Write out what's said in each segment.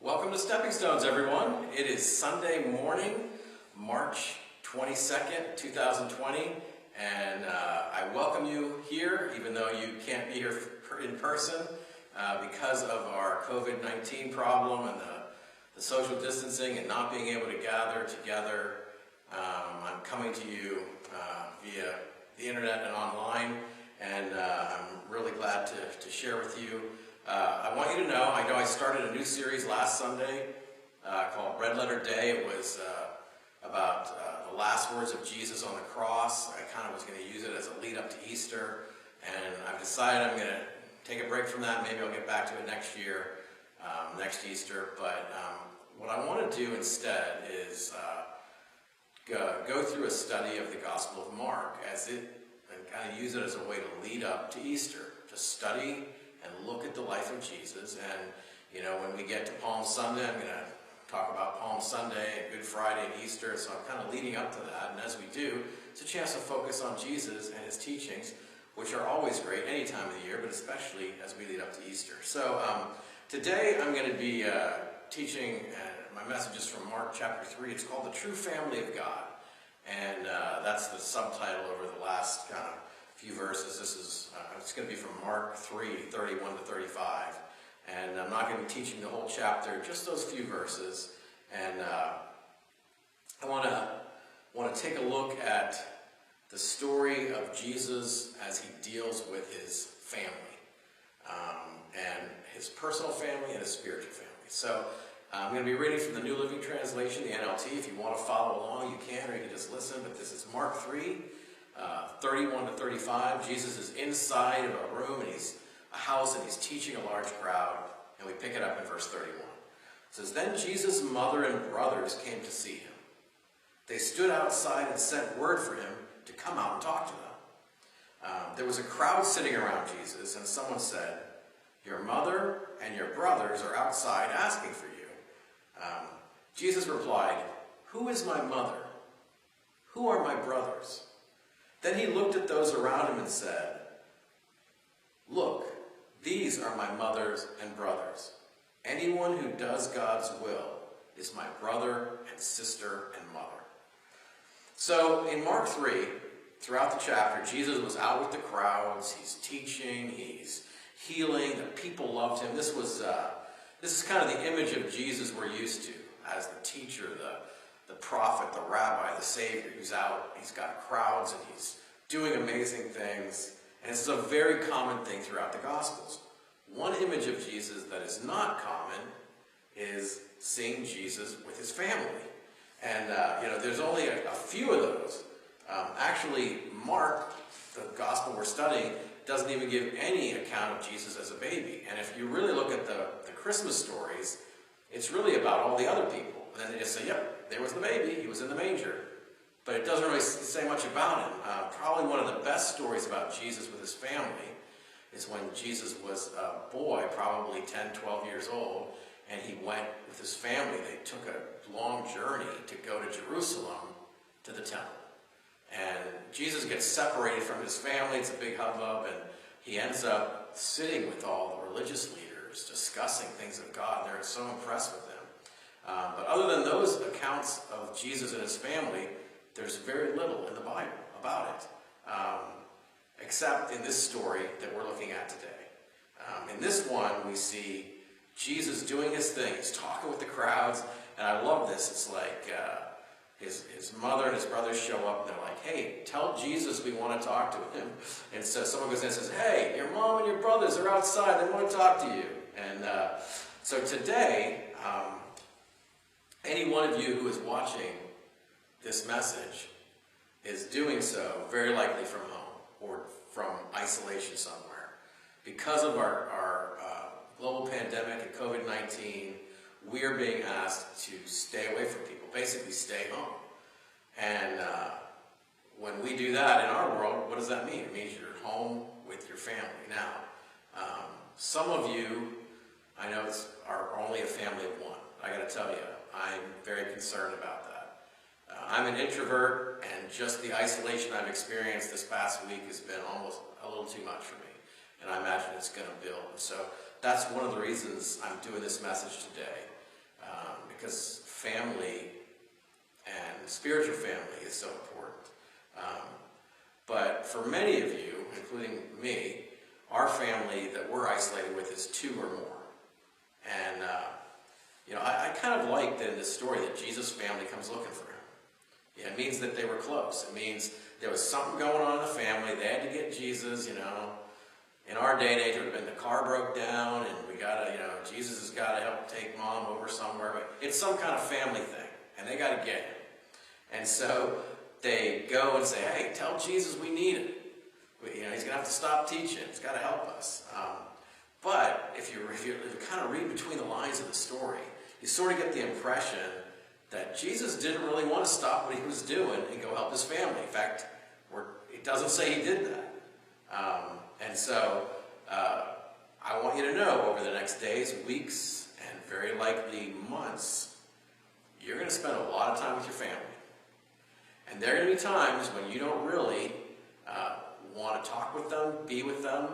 Welcome to Stepping Stones, everyone. It is Sunday morning, March 22nd, 2020, and I welcome you here, even though you can't be here in person because of our COVID-19 problem and the social distancing and not being able to gather together. I'm coming to you via the internet and online, and I'm really glad to share with you. I want you to know I started a new series last Sunday called Red Letter Day. It was about the last words of Jesus on the cross. I kind of was going to use it as a lead up to Easter, and I've decided I'm going to take a break from that. Maybe I'll get back to it next year, next Easter. But what I want to do instead is go through a study of the Gospel of Mark and kind of use it as a way to lead up to Easter, to study and look at the life of Jesus. And, you know, when we get to Palm Sunday, I'm going to talk about Palm Sunday and Good Friday and Easter, so I'm kind of leading up to that. And as we do, it's a chance to focus on Jesus and his teachings, which are always great any time of the year, but especially as we lead up to Easter. So today I'm going to be teaching, my message is from Mark chapter 3. It's called The True Family of God. And that's the subtitle over the last kind of few verses. This is it's going to be from Mark 3, 31 to 35. And I'm not going to be teaching the whole chapter, just those few verses. And I want to take a look at the story of Jesus as he deals with his family, and his personal family and his spiritual family. So I'm going to be reading from the New Living Translation, the NLT. If you want to follow along, you can, or you can just listen. But this is Mark 3, 31 to 35. Jesus is inside of a room, and he's a house, and he's teaching a large crowd. And we pick it up in verse 31. It says, "Then Jesus' mother and brothers came to see him. They stood outside and sent word for him to come out and talk to them. There was a crowd sitting around Jesus, and someone said, 'Your mother and your brothers are outside asking for you.' Jesus replied, 'Who is my mother? Who are my brothers?' Then he looked at those around him and said, 'Look, these are my mothers and brothers. Anyone who does God's will is my brother and sister and mother.'" So in Mark 3, throughout the chapter, Jesus was out with the crowds. He's teaching, he's healing. The people loved him. This is kind of the image of Jesus we're used to as the teacher, the prophet, the rabbi, the savior. He's out, he's got crowds, and he's doing amazing things. And this is a very common thing throughout the Gospels. One image of Jesus that is not common is seeing Jesus with his family. And, there's only a few of those. Actually, Mark, the Gospel we're studying, doesn't even give any account of Jesus as a baby. And if you really look at the Christmas stories, it's really about all the other people. And then they just say, yep, there was the baby, he was in the manger. But it doesn't really say much about him. Probably one of the best stories about Jesus with his family is when Jesus was a boy, probably 10, 12 years old, and he went with his family. They took a long journey to go to Jerusalem to the temple. And Jesus gets separated from his family. It's a big hubbub, and he ends up sitting with all the religious leaders, discussing things of God. They're so impressed with him. But other than those accounts of Jesus and his family, there's very little in the Bible about it, except in this story that we're looking at today. In this one, we see Jesus doing his thing. He's talking with the crowds, and I love this. It's like his mother and his brothers show up, and they're like, "Hey, tell Jesus we want to talk to him." And so someone goes in and says, "Hey, your mom and your brothers are outside. They want to talk to you." And so today, any one of you who is watching this message is doing so very likely from home or from isolation somewhere. Because of our global pandemic and COVID-19, we are being asked to stay away from people, basically stay home. And when we do that in our world, what does that mean? It means you're home with your family. Now, some of you, I know, are only a family of one. I got to tell you, I'm very concerned about that. I'm an introvert, and just the isolation I've experienced this past week has been almost a little too much for me. And I imagine it's going to build. And so that's one of the reasons I'm doing this message today, because family and spiritual family is so important. But for many of you, including me, our family that we're isolated with is 2 or more. And, I kind of like that in this story that Jesus' family comes looking for him. Yeah, it means that they were close. It means there was something going on in the family. They had to get Jesus, In our day and age, it would have been the car broke down and we got to, Jesus has got to help take mom over somewhere. But it's some kind of family thing, and they got to get him. And so they go and say, hey, tell Jesus we need it. He's going to have to stop teaching. He's got to help us. But if you kind of read between the lines of the story, you sort of get the impression that Jesus didn't really want to stop what he was doing and go help his family. In fact, it doesn't say he did that. And so I want you to know over the next days, weeks, and very likely months, you're going to spend a lot of time with your family. And there are going to be times when you don't really want to talk with them, be with them.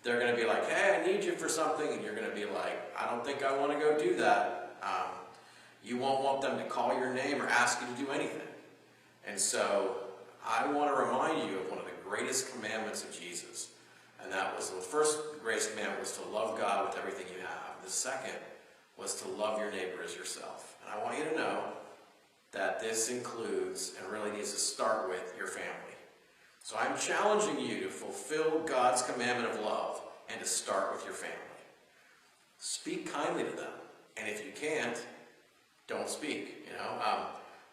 They're going to be like, hey, I need you for something. And you're going to be like, I don't think I want to go do that. You won't want them to call your name or ask you to do anything. And so I want to remind you of one of the greatest commandments of Jesus. And that was, the first greatest commandment was to love God with everything you have. The second was to love your neighbor as yourself. And I want you to know that this includes and really needs to start with your family. So I'm challenging you to fulfill God's commandment of love and to start with your family. Speak kindly to them. And if you can't, don't speak.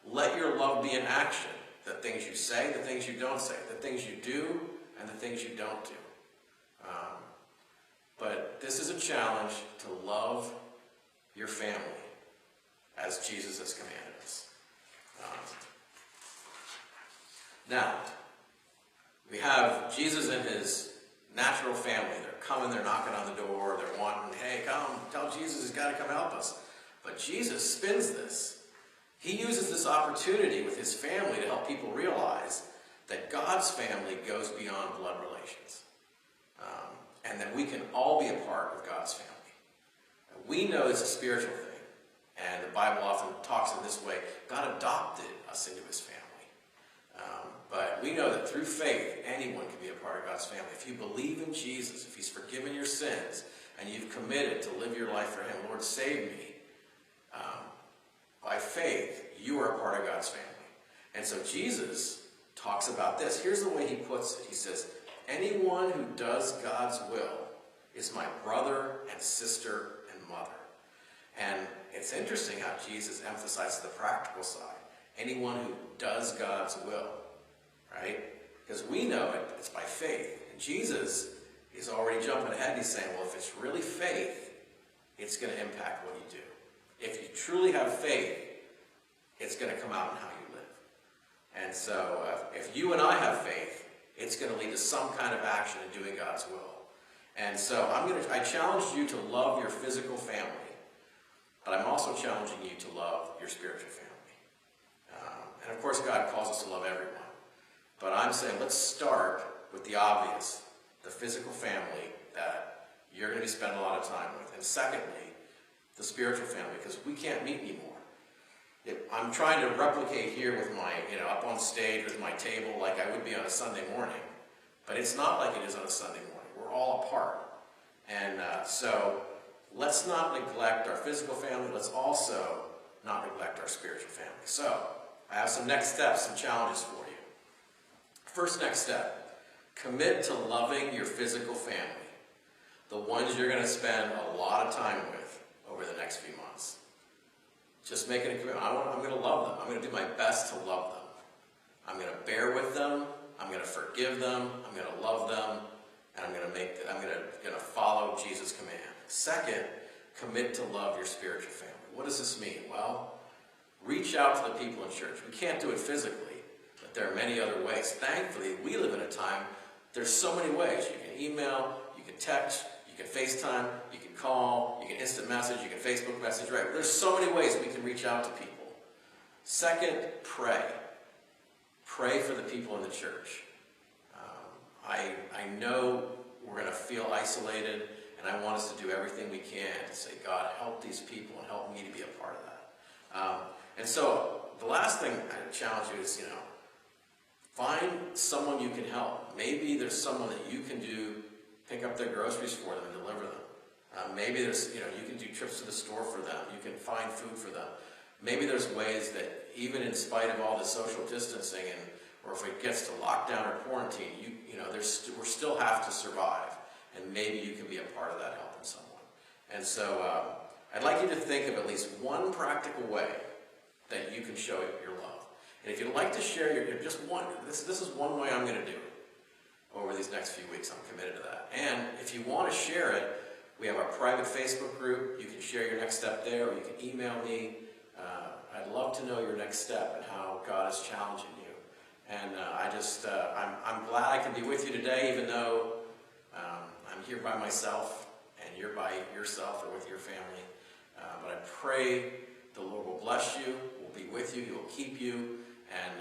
Let your love be in action. The things you say, the things you don't say, the things you do, and the things you don't do. But this is a challenge to love your family as Jesus has commanded us. Now, we have Jesus and his natural family. They're coming, they're knocking on the door, they're wanting, hey, come, tell Jesus he's got to come help us. But Jesus spins this. He uses this opportunity with his family to help people realize that God's family goes beyond blood relations. And that we can all be a part of God's family. We know it's a spiritual thing. And the Bible often talks in this way. God adopted us into his family. But we know that through faith, anyone can be a part of God's family. If you believe in Jesus, if he's forgiven your sins, and you've committed to live your life for him, Lord, save me. By faith, you are a part of God's family. And so Jesus talks about this. Here's the way he puts it. He says, anyone who does God's will is my brother and sister and mother. And it's interesting how Jesus emphasizes the practical side. Anyone who does God's will, right? Because we know it's by faith. And Jesus is already jumping ahead. He's saying, well, if it's really faith, it's going to impact what you do. If you truly have faith, it's going to come out in how you live. And so if you and I have faith, it's going to lead to some kind of action in doing God's will. And so I challenge you to love your physical family, but I'm also challenging you to love your spiritual family. And of course, God calls us to love everyone. But I'm saying let's start with the obvious, the physical family that you're going to be spending a lot of time with. And secondly, the spiritual family, because we can't meet anymore. I'm trying to replicate here with my, up on stage with my table like I would be on a Sunday morning. But it's not like it is on a Sunday morning. We're all apart. And so let's not neglect our physical family. Let's also not neglect our spiritual family. So I have some next steps, some challenges for you. First next step, commit to loving your physical family. The ones you're going to spend a lot of time with over the next few months. Just making a commitment. I'm going to love them. I'm going to do my best to love them. I'm going to bear with them. I'm going to forgive them. I'm going to love them. And I'm going to follow Jesus' command. Second, commit to love your spiritual family. What does this mean? Well, reach out to the people in church. We can't do it physically, but there are many other ways. Thankfully, we live in a time, there's so many ways. You can email, you can text, you can FaceTime, you can call, you can instant message, you can Facebook message, right? There's so many ways we can reach out to people. Second, pray. Pray for the people in the church. I know we're going to feel isolated, and I want us to do everything we can to say, God, help these people and help me to be a part of that. And so the last thing I challenge you is, find someone you can help. Maybe there's someone that you can pick up their groceries for them and deliver them. Maybe there's, you can do trips to the store for them. You can find food for them. Maybe there's ways that even in spite of all the social distancing or if it gets to lockdown or quarantine, we still have to survive. And maybe you can be a part of that helping someone. And so I'd like you to think of at least one practical way that you can show your love. And if you'd like to share just one, this is one way I'm going to do it over these next few weeks. I'm committed to that. And if you want to share it, we have our private Facebook group. You can share your next step there, or you can email me. I'd love to know your next step and how God is challenging you. And I'm glad I can be with you today, even though I'm here by myself and you're by yourself or with your family. But I pray the Lord will bless you, will be with you, He will keep you, and